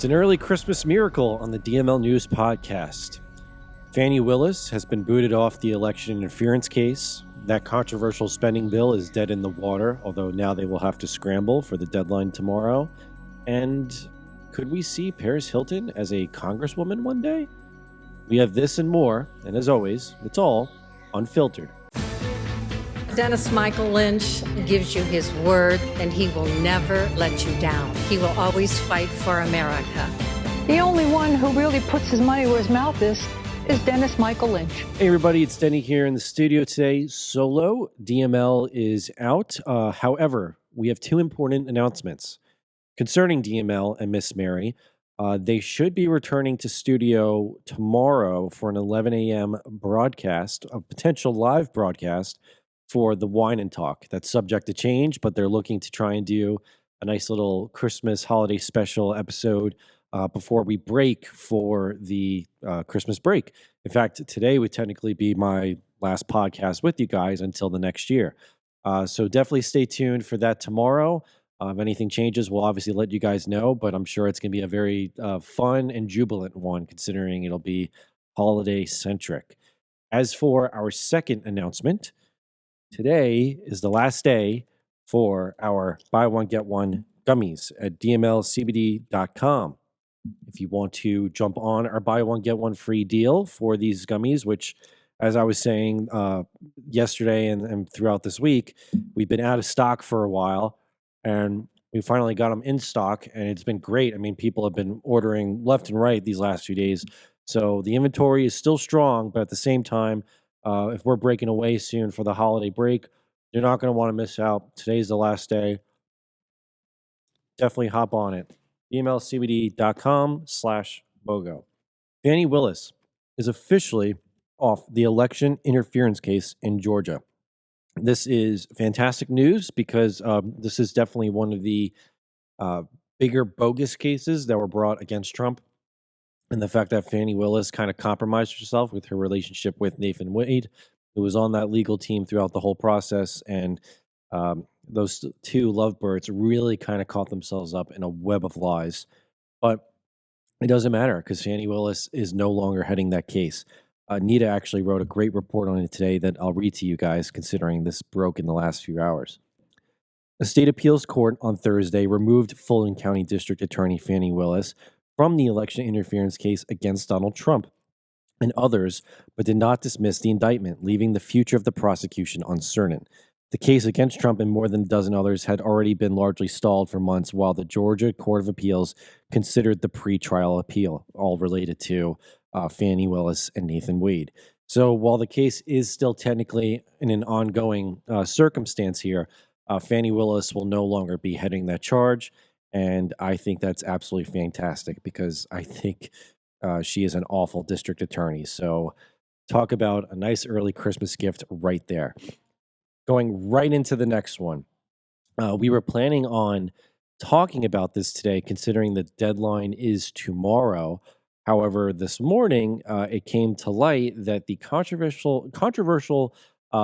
It's an early Christmas miracle on the DML News podcast. Fani Willis has been booted off the election interference case. That controversial spending bill is dead in the water, although now they will have to scramble for the deadline tomorrow. And could we see Paris Hilton as a congresswoman one day? We have this and more, and as always, it's all unfiltered. Dennis Michael Lynch gives you his word, and he will never let you down. He will always fight for America. The only one who really puts his money where his mouth is Dennis Michael Lynch. Hey everybody, it's Denny here in the studio today. Solo, DML is out. However, we have two important announcements concerning DML and Miss Mary. They should be returning to studio tomorrow for an 11 a.m. broadcast, a potential live broadcast for the Wine and Talk. That's subject to change, but they're looking to try and do a nice little Christmas holiday special episode before we break for the Christmas break. In fact, today would technically be my last podcast with you guys until the next year. So definitely stay tuned for that tomorrow. If anything changes, we'll obviously let you guys know, but I'm sure it's going to be a very fun and jubilant one, considering it'll be holiday-centric. As for our second announcement, today is the last day for our buy one, get one gummies at dmlcbd.com. If you want to jump on our buy one, get one free deal for these gummies, which, as I was saying yesterday and throughout this week, we've been out of stock for a while, and we finally got them in stock, and it's been great. I mean, people have been ordering left and right these last few days. So the inventory is still strong, but at the same time, if we're breaking away soon for the holiday break, you're not going to want to miss out. Today's the last day. Definitely hop on it. dmlcbd.com/BOGO. Fani Willis is officially off the election interference case in Georgia. This is fantastic news because this is definitely one of the bigger bogus cases that were brought against Trump. And the fact that Fani Willis kind of compromised herself with her relationship with Nathan Wade, who was on that legal team throughout the whole process. And those two lovebirds really kind of caught themselves up in a web of lies. But it doesn't matter because Fani Willis is no longer heading that case. Nita actually wrote a great report on it today that I'll read to you guys, considering this broke in the last few hours. A state appeals court on Thursday removed Fulton County District Attorney Fani Willis from the election interference case against Donald Trump and others, but did not dismiss the indictment, leaving the future of the prosecution uncertain. The case against Trump and more than a dozen others had already been largely stalled for months while the Georgia Court of Appeals considered the pretrial appeal, all related to Fani Willis and Nathan Wade. So while the case is still technically in an ongoing circumstance here, Fani Willis will no longer be heading that charge. And I think that's absolutely fantastic because I think she is an awful district attorney. So talk about a nice early Christmas gift right there. Going right into the next one. We were planning on talking about this today, considering the deadline is tomorrow. However, this morning, it came to light that the controversial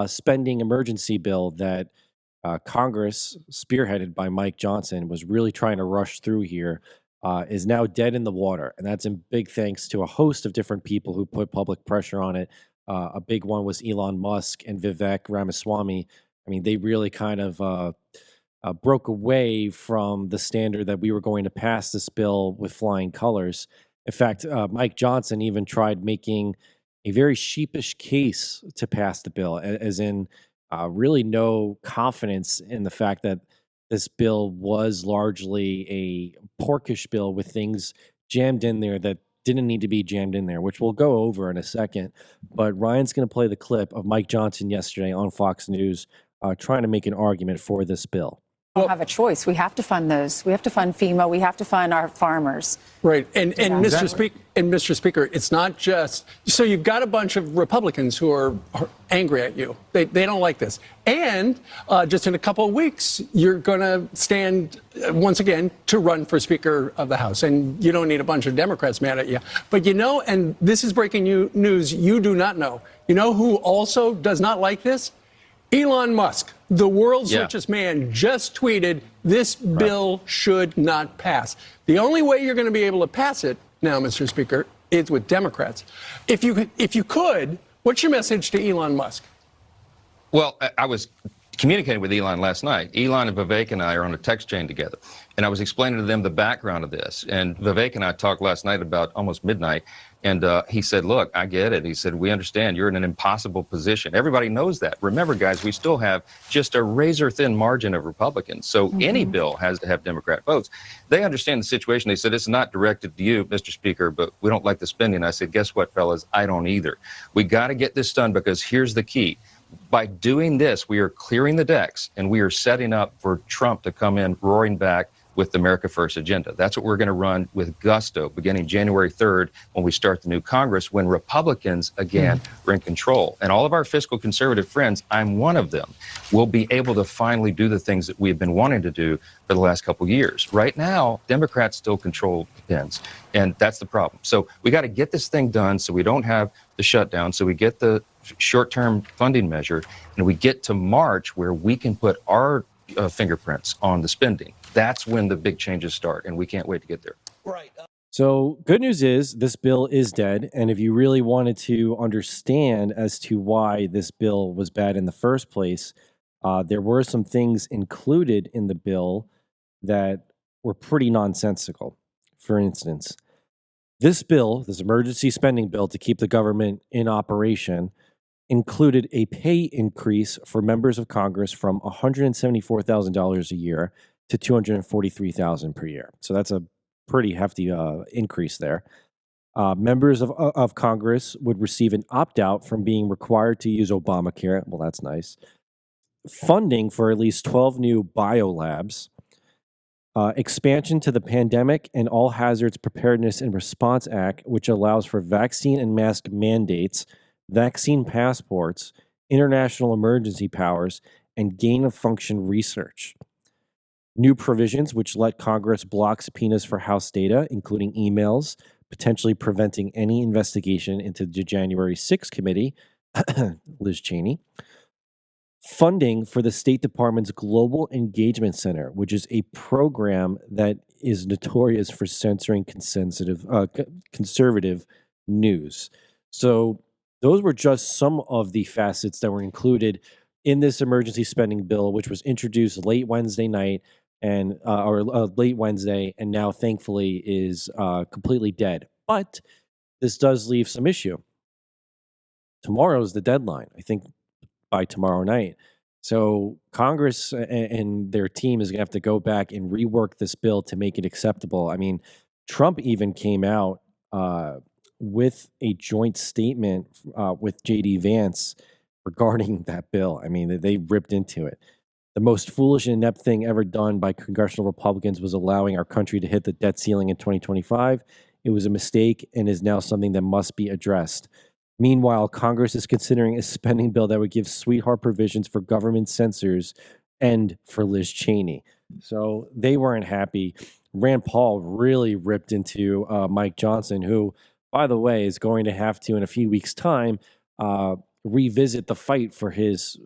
spending emergency bill that Congress, spearheaded by Mike Johnson, was really trying to rush through here, is now dead in the water. And that's in big thanks to a host of different people who put public pressure on it. A big one was Elon Musk and Vivek Ramaswamy. I mean, they really kind of broke away from the standard that we were going to pass this bill with flying colors. In fact, Mike Johnson even tried making a very sheepish case to pass the bill, as in really no confidence in the fact that this bill was largely a porkish bill with things jammed in there that didn't need to be jammed in there, which we'll go over in a second. But Ryan's going to play the clip of Mike Johnson yesterday on Fox News trying to make an argument for this bill. We don't have a choice. We have to fund those. We have to fund FEMA. We have to fund our farmers. Right. And Mr. Speaker, it's not just so you've got a bunch of Republicans who are angry at you. They don't like this. And just in a couple of weeks, you're going to stand once again to run for Speaker of the House. And you don't need a bunch of Democrats mad at you. But you know, and this is breaking news you do not know. You know who also does not like this? Elon Musk, the world's richest man, just tweeted, this bill should not pass. The only way you're going to be able to pass it now, Mr. Speaker, is with Democrats. If you could, what's your message to Elon Musk? Well, I was communicating with Elon last night. Elon and Vivek and I are on a text chain together, and I was explaining to them the background of this. And Vivek and I talked last night about almost midnight, and he said, look, I get it. He said, we understand you're in an impossible position. Everybody knows that. Remember, guys, we still have just a razor-thin margin of Republicans, so any bill has to have Democrat votes. They understand the situation. They said, it's not directed to you, Mr. Speaker, but we don't like the spending. I said, guess what, fellas? I don't either. We got to get this done because here's the key. By doing this, we are clearing the decks, and we are setting up for Trump to come in roaring back with the America First agenda. That's what we're going to run with gusto beginning January 3rd when we start the new Congress, when Republicans, again, are in control. And all of our fiscal conservative friends, I'm one of them, will be able to finally do the things that we've been wanting to do for the last couple of years. Right now, Democrats still control the pens, and that's the problem. So we got to get this thing done so we don't have the shutdown, so we get the short-term funding measure, and we get to March where we can put our fingerprints on the spending. That's when the big changes start, and we can't wait to get there. Right. So good news is this bill is dead. And if you really wanted to understand as to why this bill was bad in the first place, there were some things included in the bill that were pretty nonsensical. For instance, this bill, this emergency spending bill to keep the government in operation, included a pay increase for members of Congress from $174,000 a year to $243,000 per year. So that's a pretty hefty increase there. Members of Congress would receive an opt-out from being required to use Obamacare. Well, that's nice. Funding for at least 12 new biolabs. Expansion to the Pandemic and All Hazards Preparedness and Response Act, which allows for vaccine and mask mandates, vaccine passports, international emergency powers, and gain-of-function research. New provisions which let Congress block subpoenas for House data, including emails, potentially preventing any investigation into the January 6th committee, Liz Cheney. Funding for the State Department's Global Engagement Center, which is a program that is notorious for censoring conservative news. So those were just some of the facets that were included in this emergency spending bill, which was introduced late Wednesday night and late Wednesday, and now thankfully is completely dead. But this does leave some issue. Tomorrow is the deadline, I think, by tomorrow night. So Congress and their team is going to have to go back and rework this bill to make it acceptable. I mean, Trump even came out with a joint statement with J.D. Vance regarding that bill. I mean, they ripped into it. The most foolish and inept thing ever done by congressional Republicans was allowing our country to hit the debt ceiling in 2025. It was a mistake and is now something that must be addressed. Meanwhile, Congress is considering a spending bill that would give sweetheart provisions for government censors and for Liz Cheney. So they weren't happy. Rand Paul really ripped into Mike Johnson, who, by the way, is going to have to, in a few weeks' time, revisit the fight for his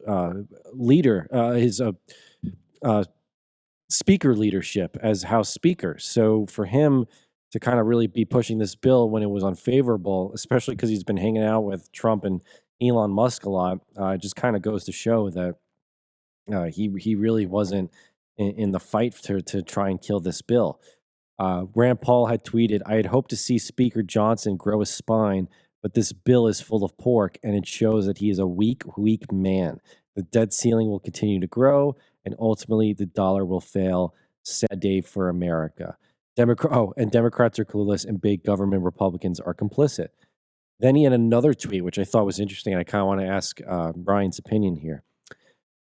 speaker leadership as House Speaker. So for him to kind of really be pushing this bill when it was unfavorable, especially because he's been hanging out with Trump and Elon Musk a lot, just kind of goes to show that he really wasn't in the fight to try and kill this bill. Rand Paul had tweeted, "I had hoped to see Speaker Johnson grow a spine, but this bill is full of pork, and it shows that he is a weak man. The debt ceiling will continue to grow, and ultimately the dollar will fail. Sad day for America." Democrats are clueless, and big government Republicans are complicit. Then he had another tweet, which I thought was interesting, and I kind of want to ask Brian's opinion here.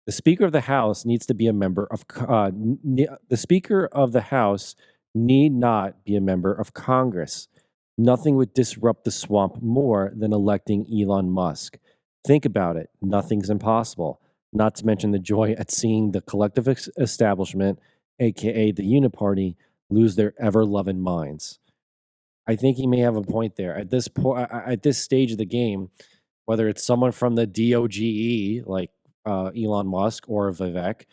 The Speaker of the House needs to be a member of. The Speaker of the House need not be a member of Congress. Nothing would disrupt the swamp more than electing Elon Musk. Think about it. Nothing's impossible. Not to mention the joy at seeing the collective establishment, aka the Uniparty, lose their ever-loving minds. I think he may have a point there. At this stage of the game, whether it's someone from the DOGE like Elon Musk or Vivek,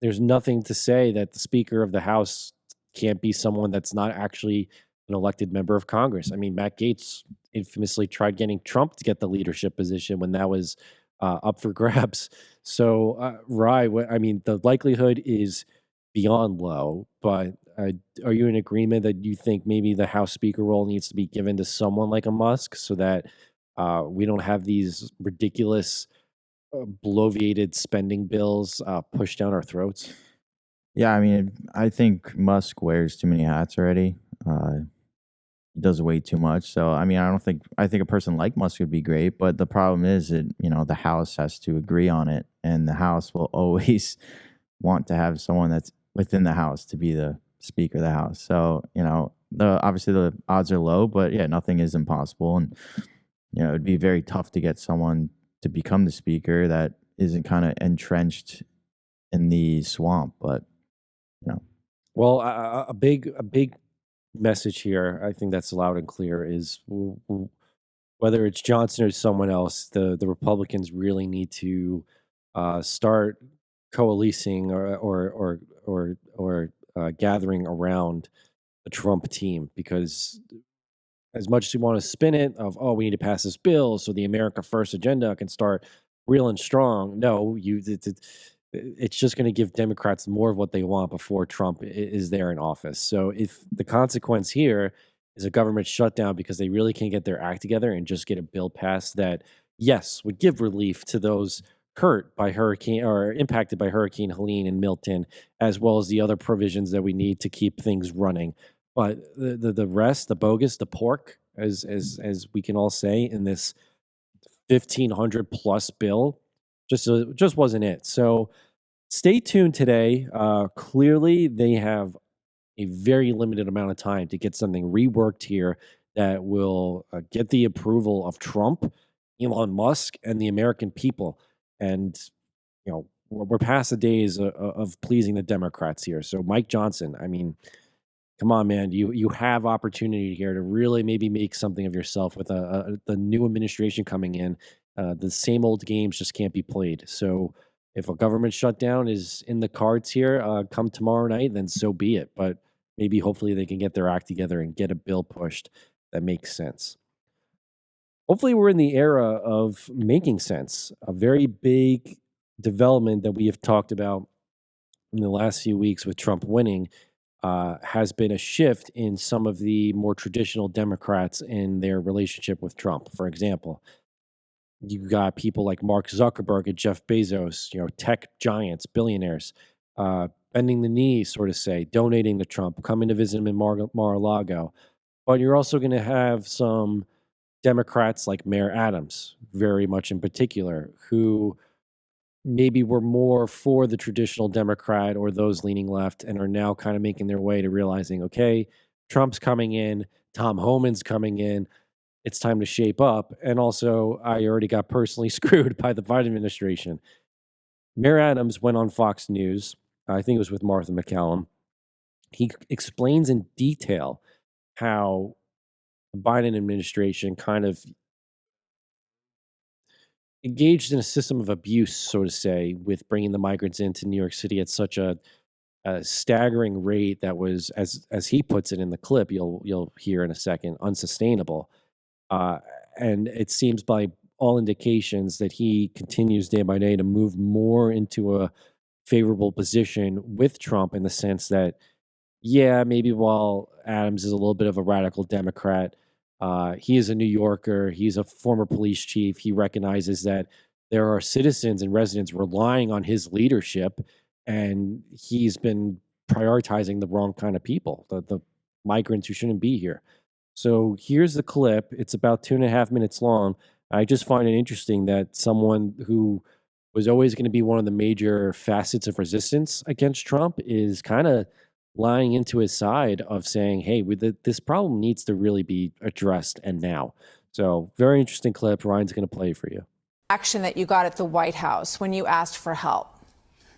there's nothing to say that the Speaker of the House can't be someone that's not actually an elected member of Congress. I mean, Matt Gaetz infamously tried getting Trump to get the leadership position when that was up for grabs. So, I mean, the likelihood is beyond low, but are you in agreement that you think maybe the House Speaker role needs to be given to someone like a Musk so that we don't have these ridiculous bloviated spending bills pushed down our throats? Yeah, I mean, I think Musk wears too many hats already. He does way too much. So, I mean, I think a person like Musk would be great, but the problem is that, the House has to agree on it, and the House will always want to have someone that's within the House to be the Speaker of the House. So, obviously the odds are low, but yeah, nothing is impossible. And, it'd be very tough to get someone to become the Speaker that isn't kind of entrenched in the swamp, but, Well, a big message here, I think that's loud and clear, is whether it's Johnson or someone else, the Republicans really need to start coalescing or gathering around the Trump team, because as much as you want to spin it of, oh, we need to pass this bill so the America First agenda can start real and strong. No, it's just going to give Democrats more of what they want before Trump is there in office. So if the consequence here is a government shutdown because they really can't get their act together and just get a bill passed that, yes, would give relief to those hurt by hurricane or impacted by Hurricane Helene and Milton, as well as the other provisions that we need to keep things running. But the rest, the bogus, the pork, as we can all say in this 1,500 plus bill, just wasn't it. So stay tuned today. Clearly, they have a very limited amount of time to get something reworked here that will get the approval of Trump, Elon Musk, and the American people. And we're past the days of pleasing the Democrats here. So Mike Johnson, I mean, come on, man, you have opportunity here to really maybe make something of yourself with the new administration coming in. The same old games just can't be played. So if a government shutdown is in the cards here come tomorrow night, then so be it. But maybe hopefully they can get their act together and get a bill pushed that makes sense. Hopefully we're in the era of making sense. A very big development that we have talked about in the last few weeks with Trump winning has been a shift in some of the more traditional Democrats in their relationship with Trump. For example, you got people like Mark Zuckerberg and Jeff Bezos, tech giants, billionaires, bending the knee, sort of say, donating to Trump, coming to visit him in Mar-a-Lago. But you're also going to have some Democrats like Mayor Adams, very much in particular, who maybe were more for the traditional Democrat or those leaning left and are now kind of making their way to realizing, okay, Trump's coming in, Tom Homan's coming in, it's time to shape up. And also, I already got personally screwed by the Biden administration. Mayor Adams went on Fox News, I think it was with Martha McCallum. He explains in detail how the Biden administration kind of engaged in a system of abuse, so to say, with bringing the migrants into New York City at such a staggering rate that was, as he puts it in the clip, you'll hear in a second, unsustainable. And it seems by all indications that he continues day by day to move more into a favorable position with Trump, in the sense that, yeah, maybe while Adams is a little bit of a radical Democrat, he is a New Yorker. He's a former police chief. He recognizes that there are citizens and residents relying on his leadership, and he's been prioritizing the wrong kind of people, the migrants who shouldn't be here. So here's the clip. It's about 2.5 minutes long. I just find it interesting that someone who was always going to be one of the major facets of resistance against Trump is kind of lying into his side of saying, hey, this problem needs to really be addressed, and now. So very interesting clip. Ryan's going to play it for you. Action that you got at the White House when you asked for help.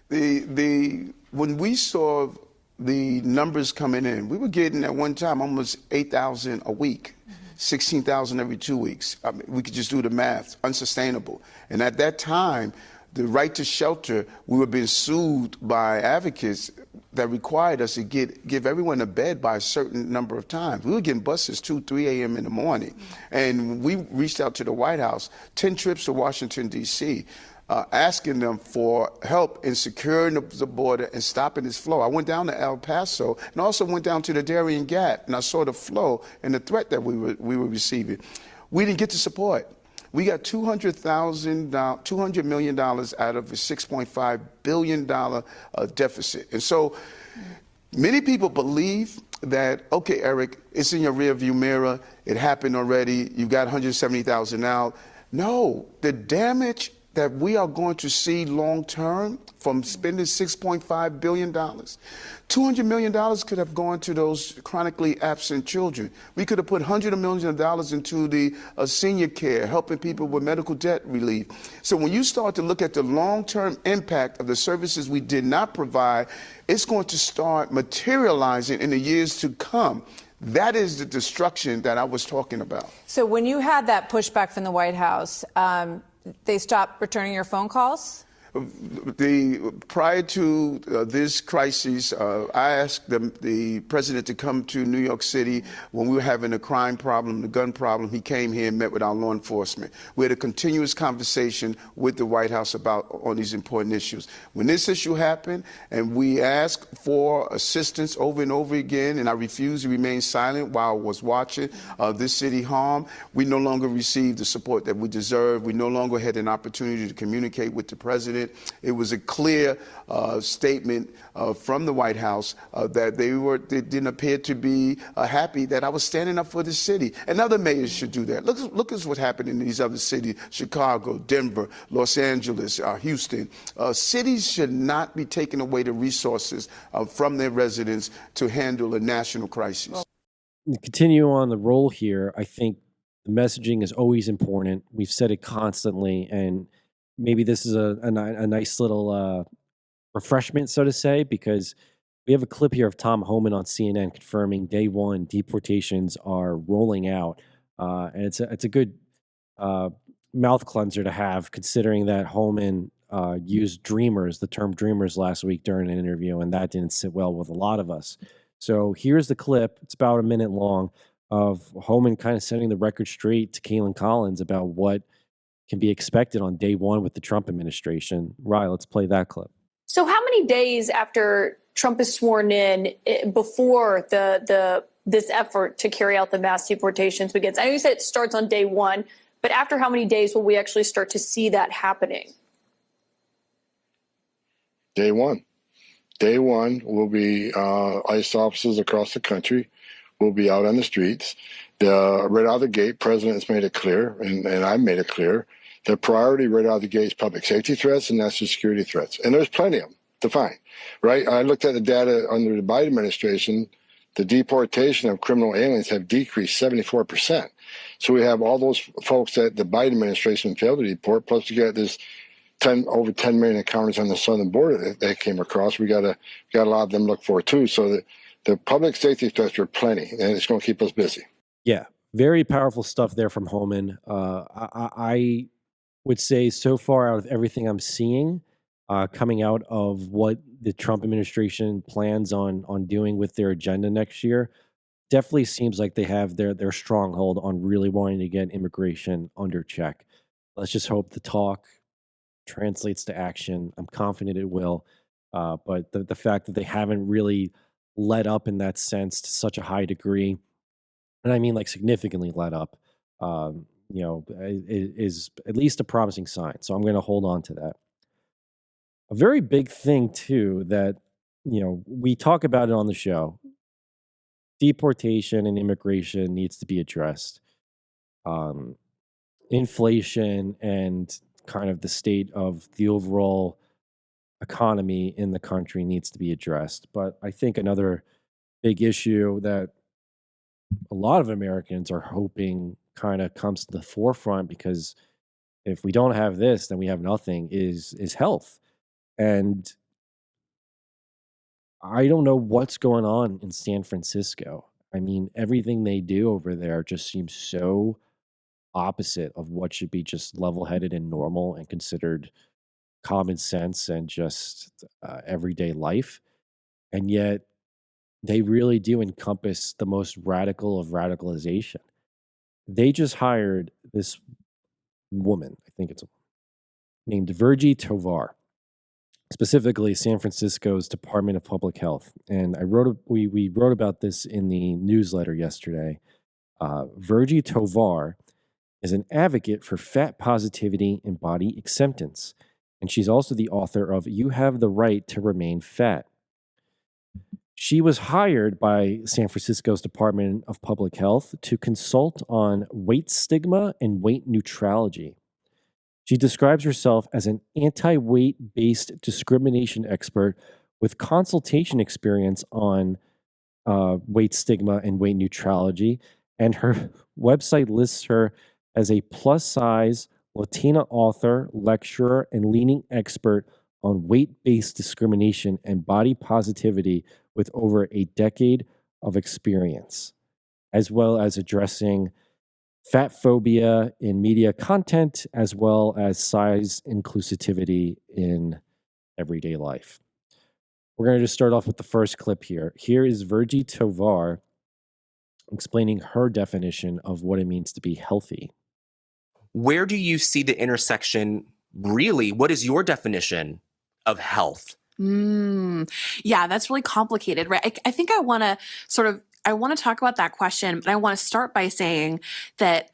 When we saw the numbers coming in, we were getting at one time almost 8,000 a week, 16,000 every 2 weeks. I mean, we could just do the math, unsustainable. And at that time, The right to shelter, we were being sued by advocates that required us to give everyone a bed by a certain number of times. We were getting buses 2, 3 a.m. in the morning. And we reached out to the White House, 10 trips to Washington, D.C., asking them for help in securing the border and stopping this flow. I went down to El Paso and also went down to the Darien Gap, and I saw the flow and the threat that we were receiving. We didn't get the support. We got $200 million out of a $6.5 billion deficit. And so many people believe that, okay, Eric, it's in your rearview mirror. It happened already. You got 170,000 out. No, the damage that we are going to see long term from spending $6.5 billion. $200 million could have gone to those chronically absent children. We could have put hundreds of millions of dollars into the senior care, helping people with medical debt relief. So when you start to look at the long-term impact of the services we did not provide, it's going to start materializing in the years to come. That is the destruction that I was talking about. So when you had that pushback from the White House, they stopped returning your phone calls? Prior to this crisis, I asked the president to come to New York City when we were having a crime problem, the gun problem. He came here and met with our law enforcement. We had a continuous conversation with the White House on these important issues. When this issue happened and we asked for assistance over and over again, and I refused to remain silent while I was watching this city harm, we no longer received the support that we deserved. We no longer had an opportunity to communicate with the president. It was a clear statement from the White House that they didn't appear to be happy that I was standing up for the city. And other mayors should do that. Look at what happened in these other cities: Chicago, Denver, Los Angeles, Houston. Cities should not be taking away the resources from their residents to handle a national crisis. Continue on the roll here. I think the messaging is always important. We've said it constantly, and maybe this is a nice little refreshment, so to say, because we have a clip here of Tom Homan on CNN confirming day one deportations are rolling out, and it's a good mouth cleanser to have, considering that Homan used dreamers, the term dreamers, last week during an interview, and that didn't sit well with a lot of us. So here's the clip. It's about a minute long of Homan kind of setting the record straight to Kaylin Collins about what can be expected on day one with the Trump administration. Ryan, let's play that clip. So how many days after Trump is sworn in before this effort to carry out the mass deportations begins? I know you said it starts on day one, but after how many days will we actually start to see that happening? Day one. Day one will be ICE officers across the country will be out on the streets. Right out of the gate, President has made it clear, and I've made it clear, the priority right out of the gate is public safety threats and national security threats. And there's plenty of them to find, right? I looked at the data under the Biden administration. The deportation of criminal aliens have decreased 74%. So we have all those folks that the Biden administration failed to deport, plus you got this over 10 million encounters on the southern border that came across. We got a lot of them to look for too. So the public safety threats are plenty, and it's going to keep us busy. Yeah, very powerful stuff there from Homan. I would say so far out of everything I'm seeing coming out of what the Trump administration plans on doing with their agenda next year, definitely seems like they have their stronghold on really wanting to get immigration under check. Let's just hope the talk translates to action. I'm confident it will. But the fact that they haven't really let up in that sense to such a high degree, and I mean like significantly let up, is at least a promising sign. So I'm going to hold on to that. A very big thing too that, we talk about it on the show. Deportation and immigration needs to be addressed. Inflation and kind of the state of the overall economy in the country needs to be addressed. But I think another big issue that a lot of Americans are hoping kind of comes to the forefront, because if we don't have this, then we have nothing, is health. And I don't know what's going on in San Francisco. I mean, everything they do over there just seems so opposite of what should be just level-headed and normal and considered common sense and just everyday life. And yet they really do encompass the most radical of radicalization. They just hired this woman, I think it's a named Virgie Tovar, specifically San Francisco's Department of Public Health. And we wrote about this in the newsletter yesterday. Virgie Tovar is an advocate for fat positivity and body acceptance. And she's also the author of You Have the Right to Remain Fat. She was hired by San Francisco's Department of Public Health to consult on weight stigma and weight neutrality. She describes herself as an anti-weight based discrimination expert with consultation experience on weight stigma and weight neutrality. And her website lists her as a plus size Latina author, lecturer, and leading expert on weight-based discrimination and body positivity with over a decade of experience, as well as addressing fat phobia in media content, as well as size inclusivity in everyday life. We're going to just start off with the first clip here. Here is Virgie Tovar explaining her definition of what it means to be healthy. Where do you see the intersection? Really, what is your definition of health? Yeah, that's really complicated, right? I think I want to talk about that question, but I want to start by saying that,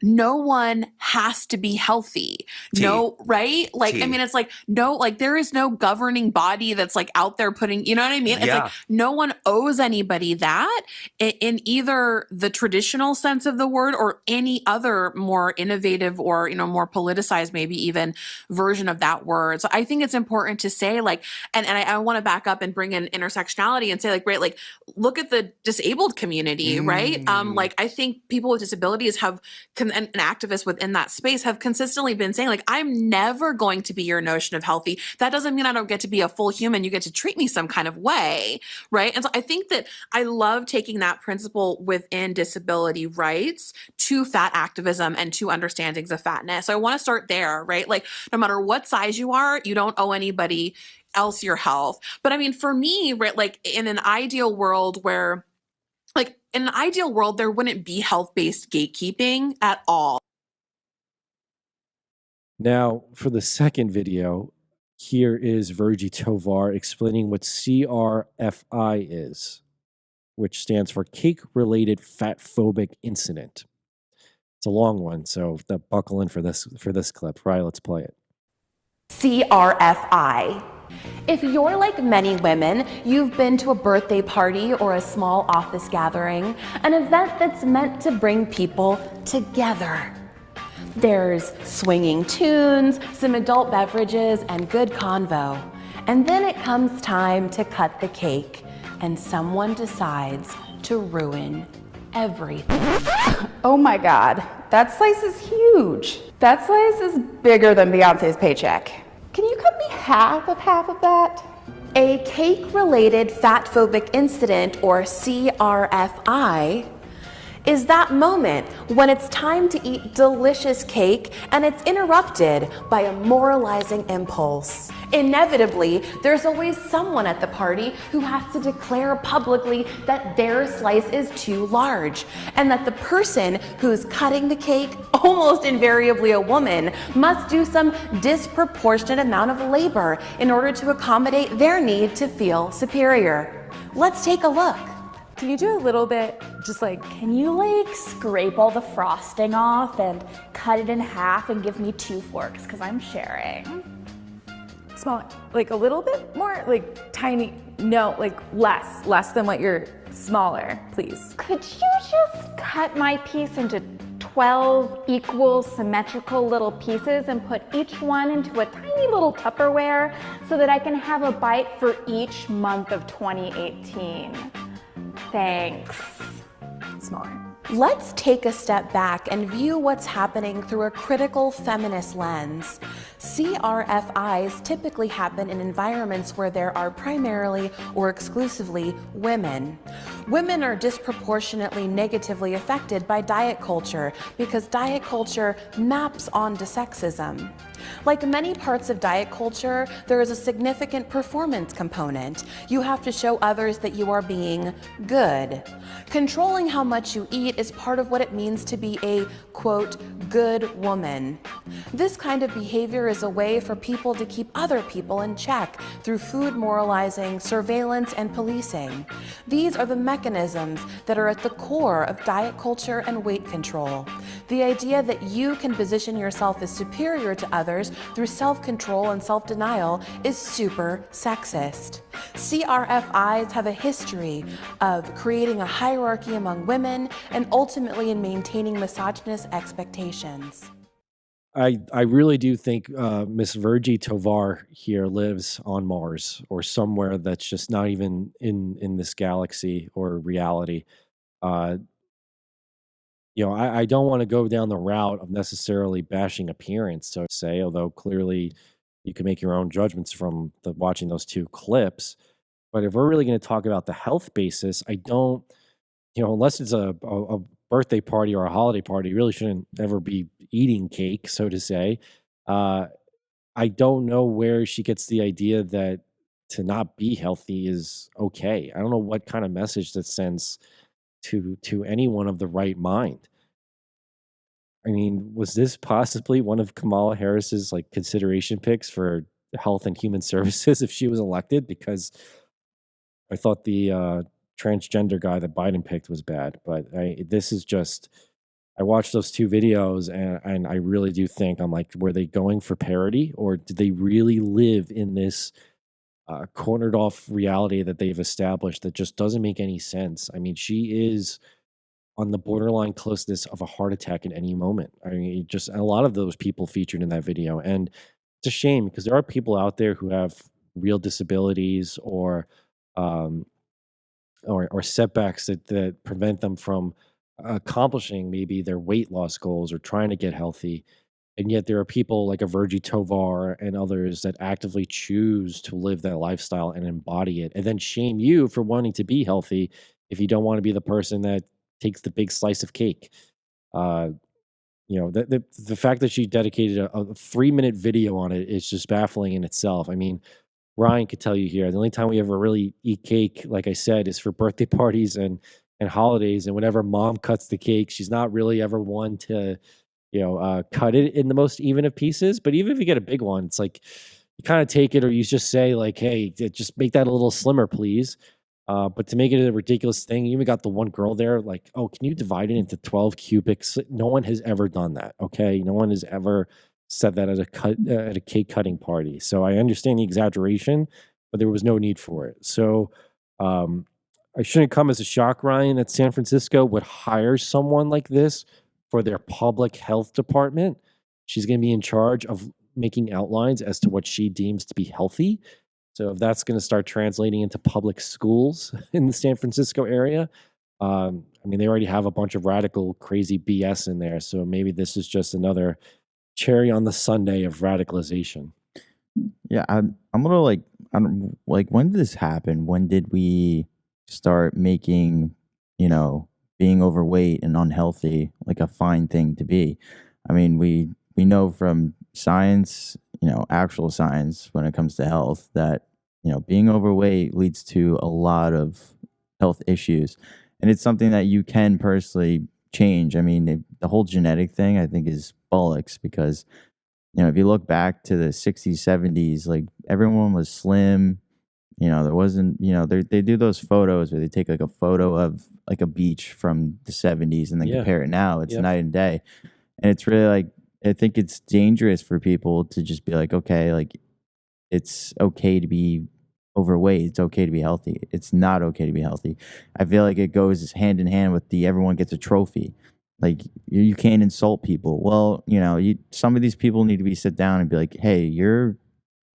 no one has to be healthy. No, right? Like, I mean, it's like, no, like there is no governing body that's like out there putting, you know what I mean? It's like no one owes anybody that in either the traditional sense of the word or any other more innovative or, more politicized, maybe even version of that word. So I think it's important to say like, and I want to back up and bring in intersectionality and say like, right, like look at the disabled community, right? Like I think people with disabilities have and activists within that space have consistently been saying like, I'm never going to be your notion of healthy. That doesn't mean I don't get to be a full human. You get to treat me some kind of way, right? And so I think that I love taking that principle within disability rights to fat activism and to understandings of fatness. So I want to start there, right? Like no matter what size you are, you don't owe anybody else your health. But I mean, for me, right, like in an ideal world where in an ideal world, there wouldn't be health-based gatekeeping at all. Now, for the second video, here is Virgie Tovar explaining what CRFI is, which stands for Cake-Related Fat Phobic Incident. It's a long one, so buckle in for this clip. Right, let's play it. CRFI. If you're like many women, you've been to a birthday party or a small office gathering, an event that's meant to bring people together. There's swinging tunes, some adult beverages, and good convo. And then it comes time to cut the cake, and someone decides to ruin everything. Oh my God, that slice is huge. That slice is bigger than Beyonce's paycheck. Can you cut me half of that? A cake-related fat-phobic incident, or CRFI, is that moment when it's time to eat delicious cake and it's interrupted by a moralizing impulse. Inevitably, there's always someone at the party who has to declare publicly that their slice is too large and that the person who's cutting the cake, almost invariably a woman, must do some disproportionate amount of labor in order to accommodate their need to feel superior. Let's take a look. Can you do a little bit, can you scrape all the frosting off and cut it in half and give me 2 forks, because I'm sharing. Small, a little bit more, tiny, no, less than what you're smaller, please. Could you just cut my piece into 12 equal symmetrical little pieces and put each one into a tiny little Tupperware so that I can have a bite for each month of 2018? Thanks. Smaller. Let's take a step back and view what's happening through a critical feminist lens. CRFIs typically happen in environments where there are primarily or exclusively women. Women are disproportionately negatively affected by diet culture because diet culture maps onto sexism. Like many parts of diet culture, there is a significant performance component. You have to show others that you are being good. Controlling how much you eat is part of what it means to be a, quote, good woman. This kind of behavior is a way for people to keep other people in check through food moralizing, surveillance, and policing. These are the mechanisms that are at the core of diet culture and weight control. The idea that you can position yourself as superior to others through self-control and self-denial is super sexist. CRFIs have a history of creating a hierarchy among women and ultimately in maintaining misogynist expectations. I really do think Miss Virgie Tovar here lives on Mars or somewhere that's just not even in this galaxy or reality. Uh, I don't want to go down the route of necessarily bashing appearance, so to say, although clearly you can make your own judgments from watching those two clips. But if we're really going to talk about the health basis, I don't, unless it's a birthday party or a holiday party, you really shouldn't ever be eating cake, so to say. Uh, I don't know where she gets the idea that to not be healthy is okay. I don't know what kind of message that sends to anyone of the right mind. I mean, was this possibly one of Kamala Harris's like consideration picks for health and human services if she was elected? Because I thought the transgender guy that Biden picked was bad, but this is just. I watched those two videos and I really do think I'm like, were they going for parody or did they really live in this cornered off reality that they've established that just doesn't make any sense? I mean, she is on the borderline closeness of a heart attack at any moment. I mean, just a lot of those people featured in that video. And it's a shame because there are people out there who have real disabilities um, or setbacks that prevent them from accomplishing maybe their weight loss goals or trying to get healthy. And yet there are people like a Virgie Tovar and others that actively choose to live that lifestyle and embody it and then shame you for wanting to be healthy if you don't want to be the person that takes the big slice of cake. Uh, the fact that she dedicated a 3-minute video on it is just baffling in itself. I mean, Ryan could tell you here, the only time we ever really eat cake, like I said, is for birthday parties and holidays. And whenever mom cuts the cake, she's not really ever one to, cut it in the most even of pieces. But even if you get a big one, it's like you kind of take it or you just say like, hey, just make that a little slimmer, please. But to make it a ridiculous thing, you even got the one girl there, like, oh, can you divide it into 12 cubics? No one has ever done that. Okay. No one has ever said that at a cake cutting party. So I understand the exaggeration, but there was no need for it. So I shouldn't come as a shock, Ryan, that San Francisco would hire someone like this for their public health department. She's going to be in charge of making outlines as to what she deems to be healthy. So if that's going to start translating into public schools in the San Francisco area, I mean, they already have a bunch of radical, crazy BS in there. So maybe this is just another cherry on the sundae of radicalization. Yeah, I'm a little like, I don't like, when did this happen? When did we start making, being overweight and unhealthy like a fine thing to be? I mean, we know from science, actual science when it comes to health that, being overweight leads to a lot of health issues. And it's something that you can personally change. I mean, the whole genetic thing I think is bollocks because, if you look back to the 60s, 70s, like everyone was slim. There wasn't, they do those photos where they take like a photo of like a beach from the 70s and then compare it now. It's night and day. And it's really like, I think it's dangerous for people to just be like, okay, like it's okay to be overweight. It's okay to be healthy. It's not okay to be healthy. I feel like it goes hand in hand with the everyone gets a trophy. Like you can't insult people. Well, some of these people need to be sit down and be like, hey, you're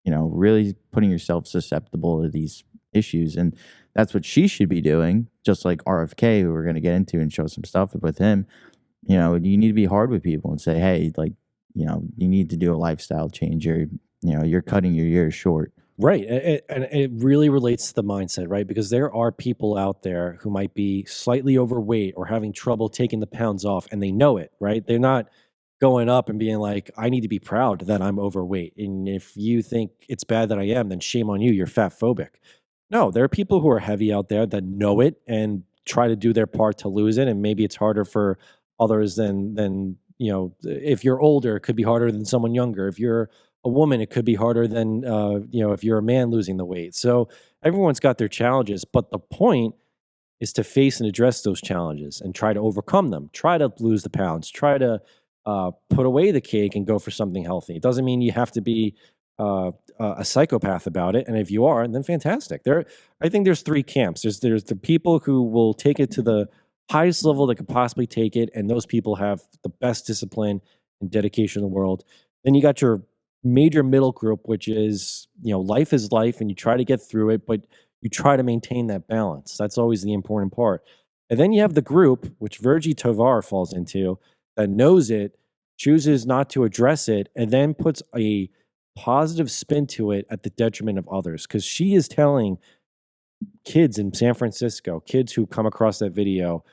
really putting yourself susceptible to these issues. And that's what she should be doing, just like RFK, who we're going to get into and show some stuff with him. You need to be hard with people and say, hey, like, you need to do a lifestyle change. You're cutting your years short. Right. And it really relates to the mindset, right? Because there are people out there who might be slightly overweight or having trouble taking the pounds off and they know it, right? They're not going up and being like, I need to be proud that I'm overweight. And if you think it's bad that I am, then shame on you. You're fat phobic. No, there are people who are heavy out there that know it and try to do their part to lose it. And maybe it's harder for others than if you're older, it could be harder than someone younger. If you're a woman, it could be harder than if you're a man losing the weight. So everyone's got their challenges, but the point is to face and address those challenges and try to overcome them. Try to lose the pounds. Try to put away the cake and go for something healthy. It doesn't mean you have to be a psychopath about it. And if you are, then fantastic. I think there's three camps. There's the people who will take it to the highest level they could possibly take it, and those people have the best discipline and dedication in the world. Then you got your major middle group, which is, life is life and you try to get through it, but you try to maintain that balance. That's always the important part. And then you have the group, which Virgie Tovar falls into, that knows it, chooses not to address it, and then puts a positive spin to it at the detriment of others. Because she is telling kids in San Francisco, kids who come across that video,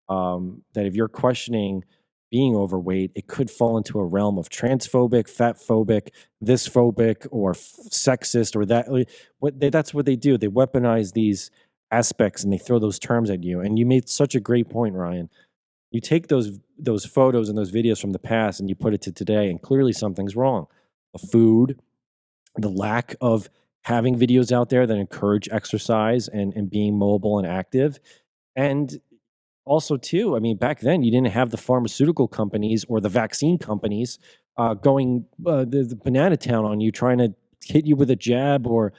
that if you're questioning being overweight, it could fall into a realm of transphobic, fat phobic, this phobic, or sexist, or that. That's what they do. They weaponize these aspects and they throw those terms at you. And you made such a great point, Ryan. You take those photos and those videos from the past and you put it to today, and clearly something's wrong. The food, the lack of having videos out there that encourage exercise and being mobile and active. And also, too, I mean, back then you didn't have the pharmaceutical companies or the vaccine companies going the banana town on you, trying to hit you with a jab or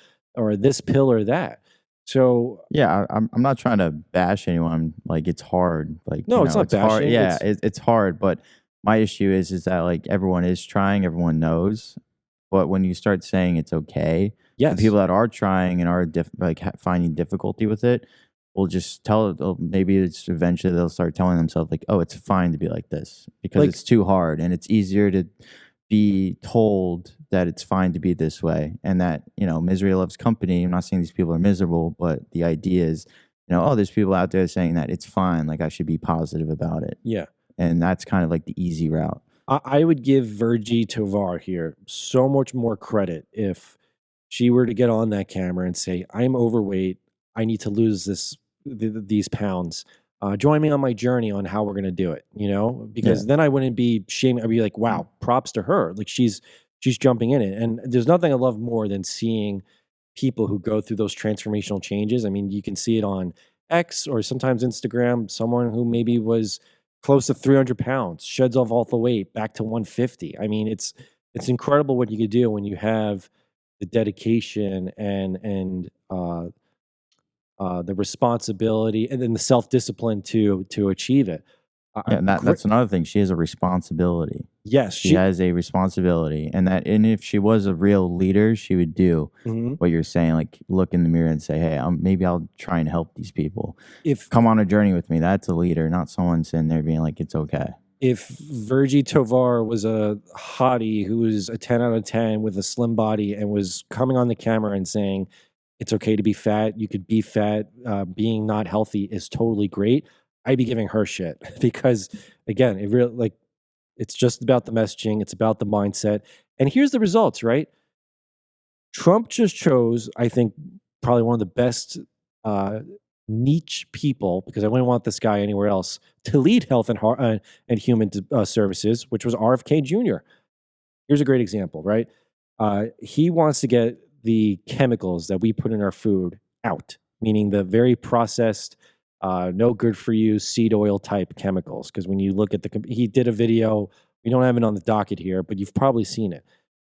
this pill or that. So yeah, I'm not trying to bash anyone. Like, it's hard. Like, no, it's not bashing. Hard. Yeah, it's hard. But my issue is that like everyone is trying, everyone knows. But when you start saying it's okay, yes, the people that are trying and are finding difficulty with it, will just maybe it's eventually they'll start telling themselves like, oh, it's fine to be like this because it's too hard, and it's easier to be told that it's fine to be this way, and that misery loves company. I'm not saying these people are miserable, but the idea is, oh, there's people out there saying that it's fine, like I should be positive about it. Yeah, and that's kind of like the easy route. I would give Virgie Tovar here so much more credit if she were to get on that camera and say, I'm overweight, I need to lose these pounds. Join me on my journey on how we're going to do it, because then I wouldn't be shaming. I'd be like, wow, props to her. Like she's jumping in it. And there's nothing I love more than seeing people who go through those transformational changes. I mean, you can see it on X or sometimes Instagram, someone who maybe was close to 300 pounds, sheds off all the weight back to 150. I mean, it's incredible what you could do when you have the dedication and the responsibility and then the self-discipline to achieve it. And that's another thing. She has a responsibility. Yes, she has a responsibility, and if she was a real leader, she would do what you're saying. Like look in the mirror and say, "Hey, maybe I'll try and help these people. Come on a journey with me." That's a leader, not someone sitting there being like, "It's okay." If Virgie Tovar was a hottie who was a 10 out of 10 with a slim body and was coming on the camera and saying, it's okay to be fat, you could be fat, being not healthy is totally great, I'd be giving her shit because, again, it's just about the messaging. It's about the mindset. And here's the results, right? Trump just chose, I think, probably one of the best niche people, because I wouldn't want this guy anywhere else, to lead health and human services, which was RFK Jr. Here's a great example, right? He wants to get the chemicals that we put in our food out, meaning the very processed, no good for you seed oil type chemicals. Because when you look at he did a video, we don't have it on the docket here, but you've probably seen it.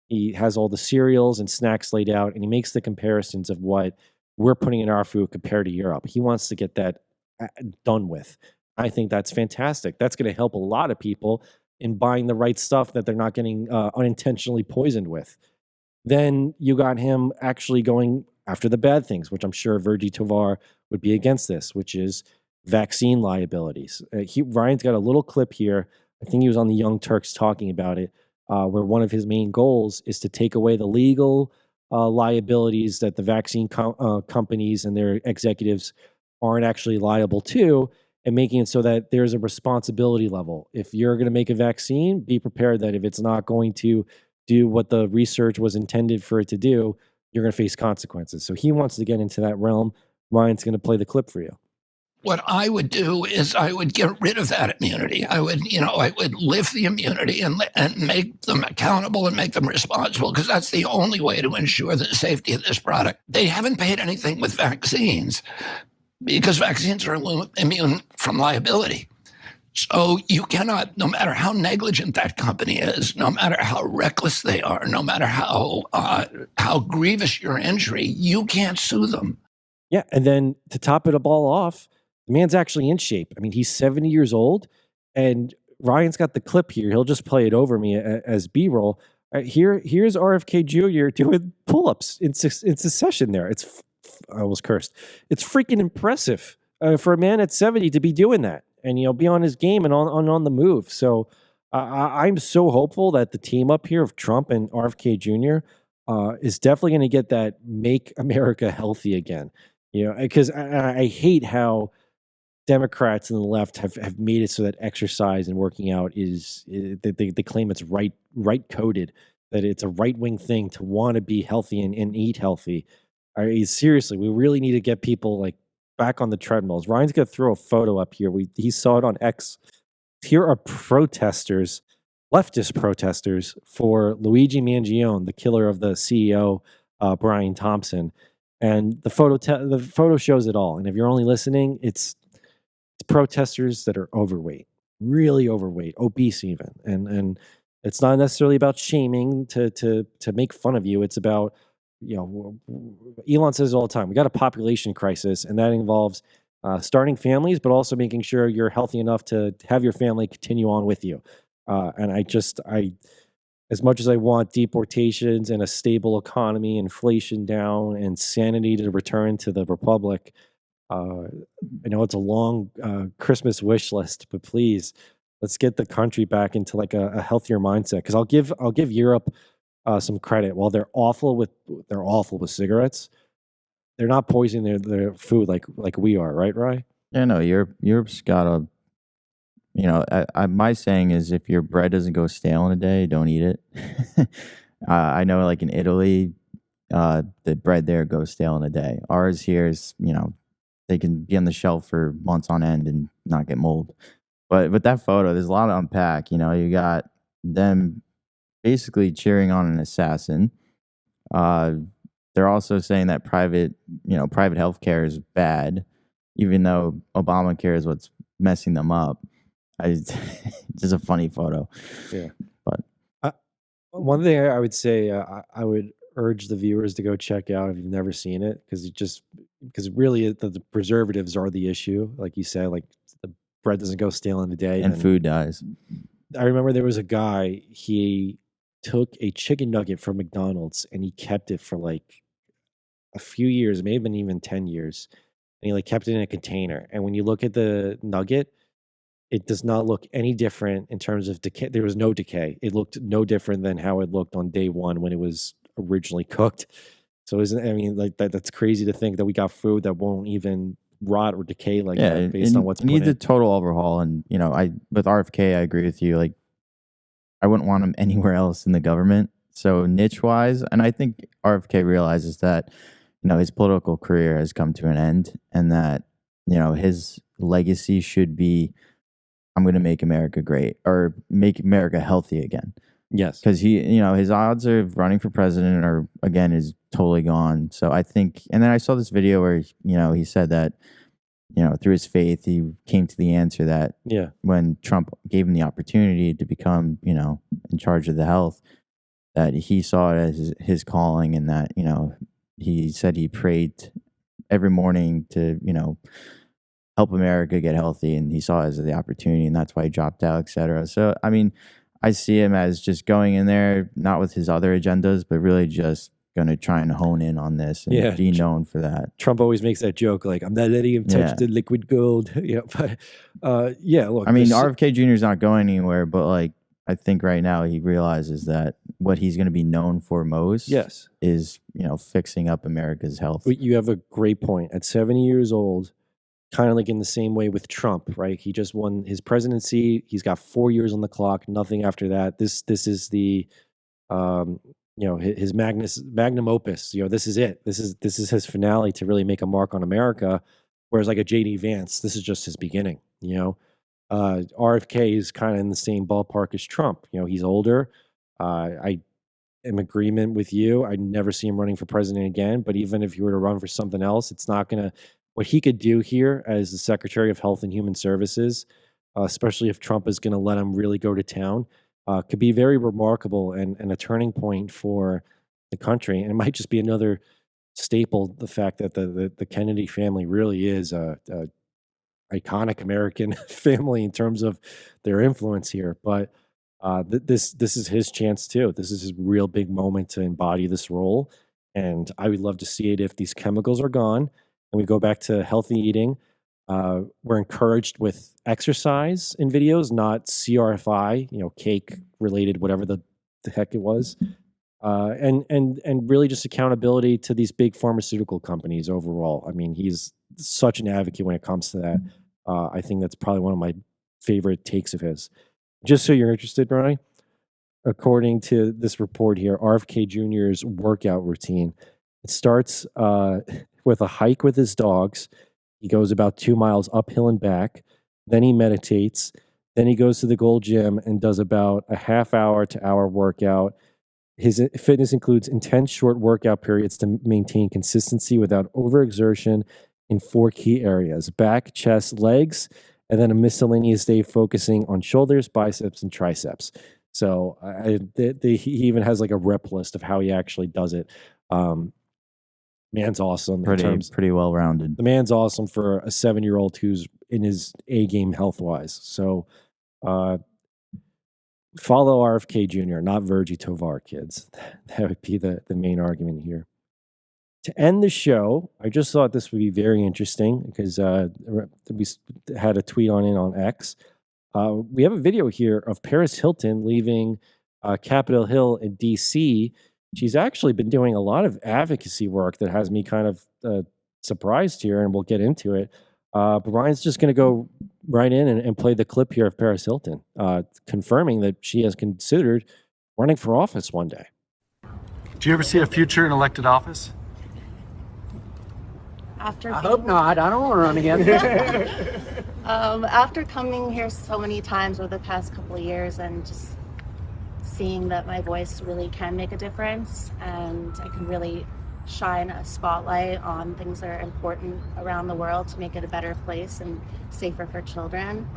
He has all the cereals and snacks laid out, and he makes the comparisons of what we're putting in our food compared to Europe. He wants to get that done with. I think that's fantastic. That's going to help a lot of people in buying the right stuff that they're not getting unintentionally poisoned with. Then you got him actually going after the bad things, which I'm sure Virgie Tovar would be against this, which is vaccine liabilities. Ryan's got a little clip here. I think he was on the Young Turks talking about it, where one of his main goals is to take away the legal liabilities that the vaccine companies and their executives aren't actually liable to, and making it so that there's a responsibility level. If you're going to make a vaccine, be prepared that if it's not going to do what the research was intended for it to do, you're going to face consequences. So he wants to get into that realm. Ryan's going to play the clip for you. What I would do is I would get rid of that immunity. I would lift the immunity and make them accountable and make them responsible, because that's the only way to ensure the safety of this product. They haven't paid anything with vaccines because vaccines are immune from liability. So you cannot, no matter how negligent that company is, no matter how reckless they are, no matter how grievous your injury, you can't sue them. Yeah, and then to top it all off, the man's actually in shape. I mean, he's 70 years old, and Ryan's got the clip here. He'll just play it over me as B-roll. Here's RFK Jr. doing pull-ups in succession there. I almost cursed. It's freaking impressive for a man at 70 to be doing that and, be on his game and on the move. So I'm so hopeful that the team up here of Trump and RFK Jr. Is definitely going to get that make America healthy again. Because I hate how Democrats and the left have made it so that exercise and working out they claim it's right coded, that it's a right wing thing to want to be healthy and eat healthy. Seriously, we really need to get people like back on the treadmills. Ryan's gonna throw a photo up here. He saw it on X. Here are protesters, leftist protesters for Luigi Mangione, the killer of the CEO, Brian Thompson. And the photo shows it all. And if you're only listening, it's protesters that are overweight, really overweight, obese even. And it's not necessarily about shaming to make fun of you. It's about, Elon says it all the time, we got a population crisis, and that involves starting families, but also making sure you're healthy enough to have your family continue on with you. And I as much as I want deportations and a stable economy, inflation down, and sanity to return to the republic, I know it's a long Christmas wish list, but please, let's get the country back into like a healthier mindset. Because I'll give Europe some credit. While they're awful with cigarettes, they're not poisoning their food like we are, right, Rye? Yeah, no, Europe's got a. My saying is, if your bread doesn't go stale in a day, don't eat it. I know, like in Italy, the bread there goes stale in a day. Ours here is, they can be on the shelf for months on end and not get mold. But with that photo, there's a lot to unpack. You got them basically cheering on an assassin. They're also saying that private healthcare is bad, even though Obamacare is what's messing them up. It's just a funny photo. Yeah. But one thing I would say, I would urge the viewers to go check out if you've never seen it, because really the preservatives are the issue. Like you said, like the bread doesn't go stale in a day. And food dies. I remember there was a guy, he took a chicken nugget from McDonald's and he kept it for like a few years, maybe even 10 years. And he like kept it in a container. And when you look at the nugget, it does not look any different in terms of decay. There was no decay. It looked no different than how it looked on day one when it was originally cooked. So that's crazy to think that we got food that won't even rot or decay like that based on what's put in. It needs a total overhaul. And with RFK, I agree with you. Like, I wouldn't want him anywhere else in the government. So niche wise, and I think RFK realizes that his political career has come to an end, and that his legacy should be, I'm going to make America great, or make America healthy again. Yes. Because his odds of running for president is totally gone. So I think, and then I saw this video where, he said that, through his faith, he came to the answer that when Trump gave him the opportunity to become, in charge of the health, that he saw it as his calling, and that, he said he prayed every morning to, help America get healthy, and he saw it as the opportunity, and that's why he dropped out, etc. So, I see him as just going in there, not with his other agendas, but really just going to try and hone in on this and be known for that. Trump always makes that joke, like, I'm not letting him touch the liquid gold. Look. RFK Jr. is not going anywhere, but like, I think right now he realizes that what he's going to be known for most is, fixing up America's health. You have a great point. At 70 years old, kind of like in the same way with Trump, right? He just won his presidency. He's got 4 years on the clock, nothing after that. This is the um, his magnum opus. This is it. This is his finale to really make a mark on America. Whereas like a JD Vance, this is just his beginning. RFK is kind of in the same ballpark as Trump. He's older. I am in agreement with you. I never see him running for president again. But even if he were to run for something else, it's not gonna. What he could do here as the Secretary of Health and Human Services, especially if Trump is going to let him really go to town, could be very remarkable and a turning point for the country. And it might just be another staple, the fact that the Kennedy family really is a iconic American family in terms of their influence here. But this is his chance too. This is his real big moment to embody this role. And I would love to see it if these chemicals are gone and we go back to healthy eating. We're encouraged with exercise in videos, not CRFI, cake related, whatever the heck it was. And really just accountability to these big pharmaceutical companies overall. I mean, he's such an advocate when it comes to that. I think that's probably one of my favorite takes of his. Just so you're interested, Ronnie, according to this report here, RFK Jr.'s workout routine, it starts with a hike with his dogs. He goes about 2 miles uphill and back. Then he meditates. Then he goes to the Gold Gym and does about a half hour to hour workout. His fitness includes intense short workout periods to maintain consistency without overexertion in 4 key areas: back, chest, legs, and then a miscellaneous day focusing on shoulders, biceps, and triceps. So he even has like a rep list of how he actually does it. Man's awesome. Pretty well rounded. The man's awesome for a 7-year-old who's in his A game health wise. So follow RFK Jr., not Virgie Tovar, kids. That would be the main argument here. To end the show, I just thought this would be very interesting because we had a tweet on it on X. We have a video here of Paris Hilton leaving Capitol Hill in D.C. She's actually been doing a lot of advocacy work that has me kind of surprised here, and we'll get into it. But Ryan's just going to go right in and play the clip here of Paris Hilton, confirming that she has considered running for office one day. Do you ever see a future in elected office? I hope not. I don't want to run again. After coming here so many times over the past couple of years and just seeing that my voice really can make a difference and I can really shine a spotlight on things that are important around the world to make it a better place and safer for children,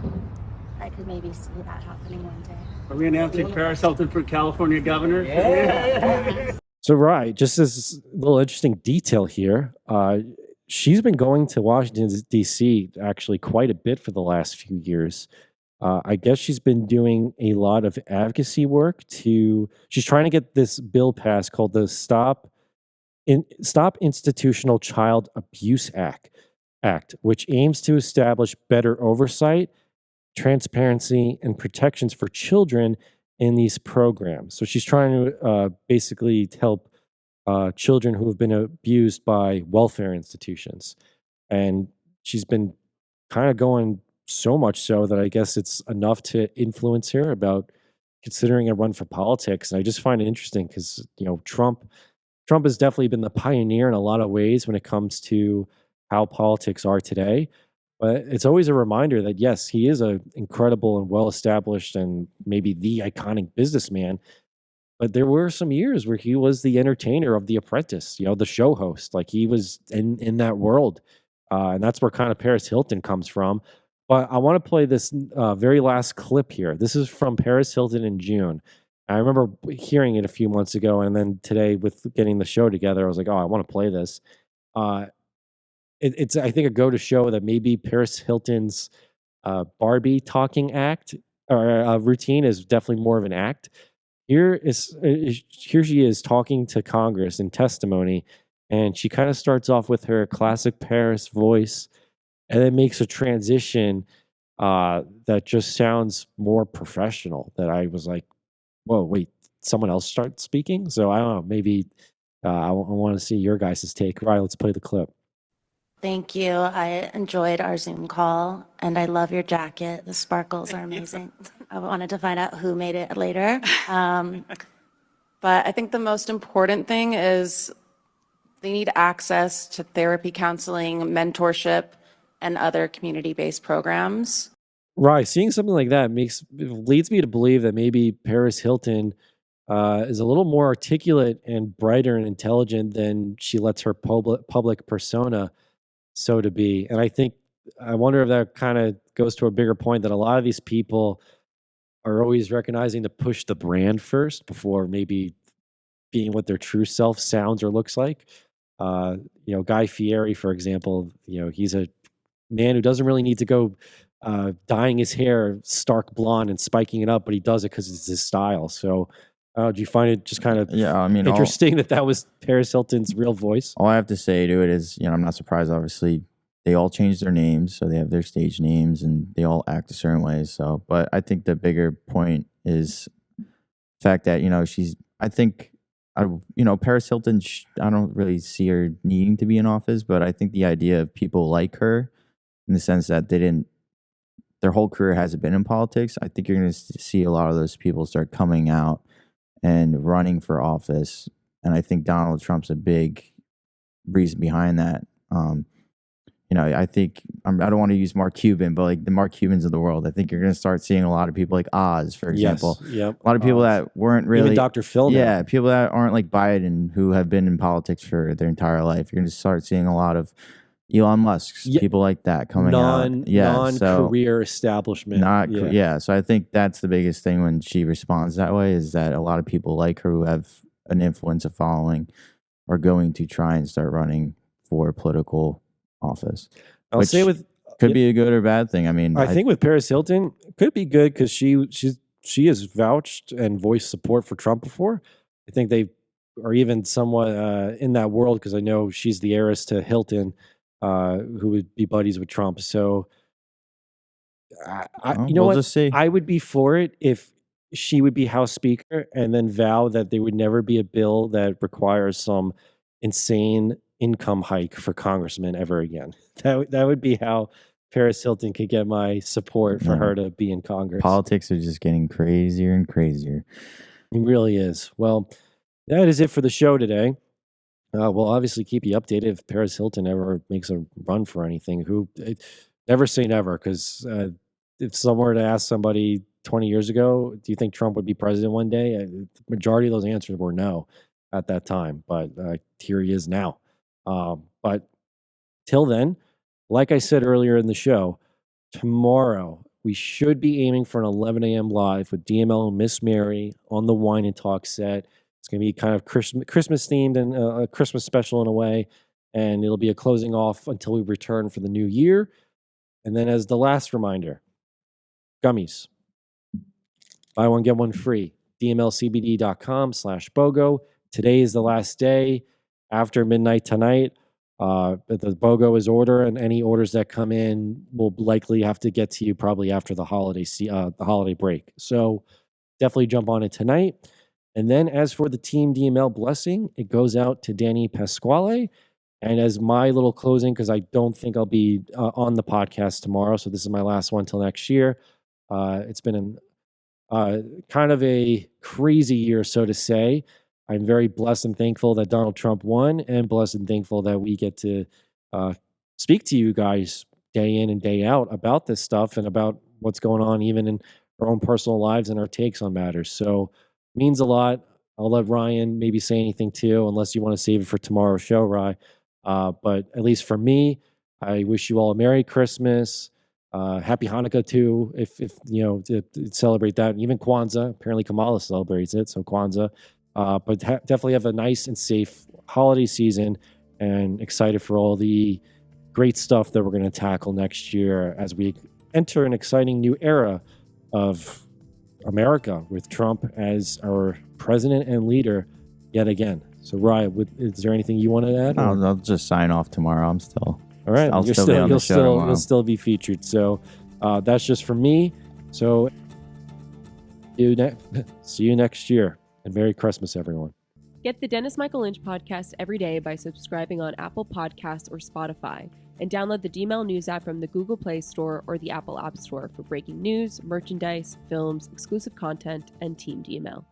I could maybe see that happening one day. Are we announcing Paris Hilton for California governor? Yeah. So, right, just this little interesting detail here. She's been going to Washington, D.C. actually quite a bit for the last few years. I guess she's been doing a lot of advocacy work she's trying to get this bill passed called the Stop Institutional Child Abuse Act, which aims to establish better oversight, transparency, and protections for children in these programs. So she's trying to basically help children who have been abused by welfare institutions. And she's been kind of going so much so that I guess it's enough to influence her about considering a run for politics. And I just find it interesting because, Trump has definitely been the pioneer in a lot of ways when it comes to how politics are today. But it's always a reminder that, yes, he is an incredible and well-established and maybe the iconic businessman. But there were some years where he was the entertainer of The Apprentice, the show host. Like he was in that world. And that's where kind of Paris Hilton comes from. But I want to play this very last clip here. This is from Paris Hilton in June. I remember hearing it a few months ago. And then today with getting the show together, I was like, oh, I want to play this. It's, I think, a go to show that maybe Paris Hilton's Barbie talking act or routine is definitely more of an act. Here she is talking to Congress in testimony, and she kind of starts off with her classic Paris voice, and then makes a transition that just sounds more professional. That I was like, "Whoa, wait, someone else starts speaking?" So I don't know. Maybe I want to see your guys' take. Right, let's play the clip. Thank you. I enjoyed our Zoom call, and I love your jacket. The sparkles are amazing. I wanted to find out who made it later. But I think the most important thing is they need access to therapy, counseling, mentorship, and other community-based programs. Right, seeing something like that leads me to believe that maybe Paris Hilton is a little more articulate and brighter and intelligent than she lets her public persona so to be. And I wonder if that kind of goes to a bigger point that a lot of these people are always recognizing to push the brand first before maybe being what their true self sounds or looks like. Guy Fieri, for example, he's a man who doesn't really need to go dyeing his hair stark blonde and spiking it up, but he does it because it's his style. So, do you find it just kind of interesting that was Paris Hilton's real voice? All I have to say to it is, I'm not surprised. Obviously, they all changed their names, so they have their stage names and they all act a certain way. So, but I think the bigger point is the fact that Paris Hilton. I don't really see her needing to be in office, but I think the idea of people like her, in the sense that their whole career hasn't been in politics. I think you're going to see a lot of those people start coming out and running for office. And I think Donald Trump's a big reason behind that. I think I don't want to use Mark Cuban, but like the Mark Cubans of the world, I think you're going to start seeing a lot of people like Oz, for example. Yes, yep. A lot of people that weren't really even Dr. Phil. Yeah, people that aren't like Biden, who have been in politics for their entire life. You're going to start seeing a lot of Elon Musk's, people like that coming out. Non-career establishment. So I think that's the biggest thing when she responds that way, is that a lot of people like her who have an influence of following are going to try and start running for political office. I'll say could be a good or bad thing. I mean, I think with Paris Hilton, it could be good because she has vouched and voiced support for Trump before. I think they are even somewhat in that world because I know she's the heiress to Hilton, who would be buddies with Trump. So, just see. I would be for it if she would be House Speaker and then vow that there would never be a bill that requires some insane income hike for congressmen ever again. That would be how Paris Hilton could get my support for her to be in Congress. Politics are just getting crazier and crazier. It really is. Well, that is it for the show today. We'll obviously keep you updated if Paris Hilton ever makes a run for anything. Never say never, because if someone were to ask somebody 20 years ago, do you think Trump would be president one day? The majority of those answers were no at that time, but here he is now. But till then, like I said earlier in the show, tomorrow we should be aiming for an 11 a.m. live with DML and Miss Mary on the Wine and Talk set. It's going to be kind of Christmas themed and a Christmas special in a way. And it'll be a closing off until we return for the new year. And then as the last reminder, gummies. Buy one, get one free. DMLCBD.com/BOGO. Today is the last day. After midnight tonight, the BOGO is order, and any orders that come in will likely have to get to you probably after the holiday break. So definitely jump on it tonight. And then as for the Team DML blessing, it goes out to Danny Pasquale. And as my little closing, because I don't think I'll be on the podcast tomorrow, so this is my last one till next year. It's been kind of a crazy year, so to say. I'm very blessed and thankful that Donald Trump won, and blessed and thankful that we get to speak to you guys day in and day out about this stuff and about what's going on even in our own personal lives and our takes on matters. So it means a lot. I'll let Ryan maybe say anything too, unless you want to save it for tomorrow's show, Ryan. But at least for me, I wish you all a Merry Christmas. Happy Hanukkah too, if to celebrate that. And even Kwanzaa. Apparently Kamala celebrates it, so Kwanzaa. But definitely have a nice and safe holiday season, and excited for all the great stuff that we're going to tackle next year as we enter an exciting new era of America with Trump as our president and leader yet again. So, Ryan, is there anything you want to add? I'll just sign off tomorrow. I'm still. All right. I'll still be on the show tomorrow. You'll still be featured. So that's just for me. So see you next year. And Merry Christmas, everyone. Get the Dennis Michael Lynch podcast every day by subscribing on Apple Podcasts or Spotify. And download the DML News app from the Google Play Store or the Apple App Store for breaking news, merchandise, films, exclusive content, and Team DML.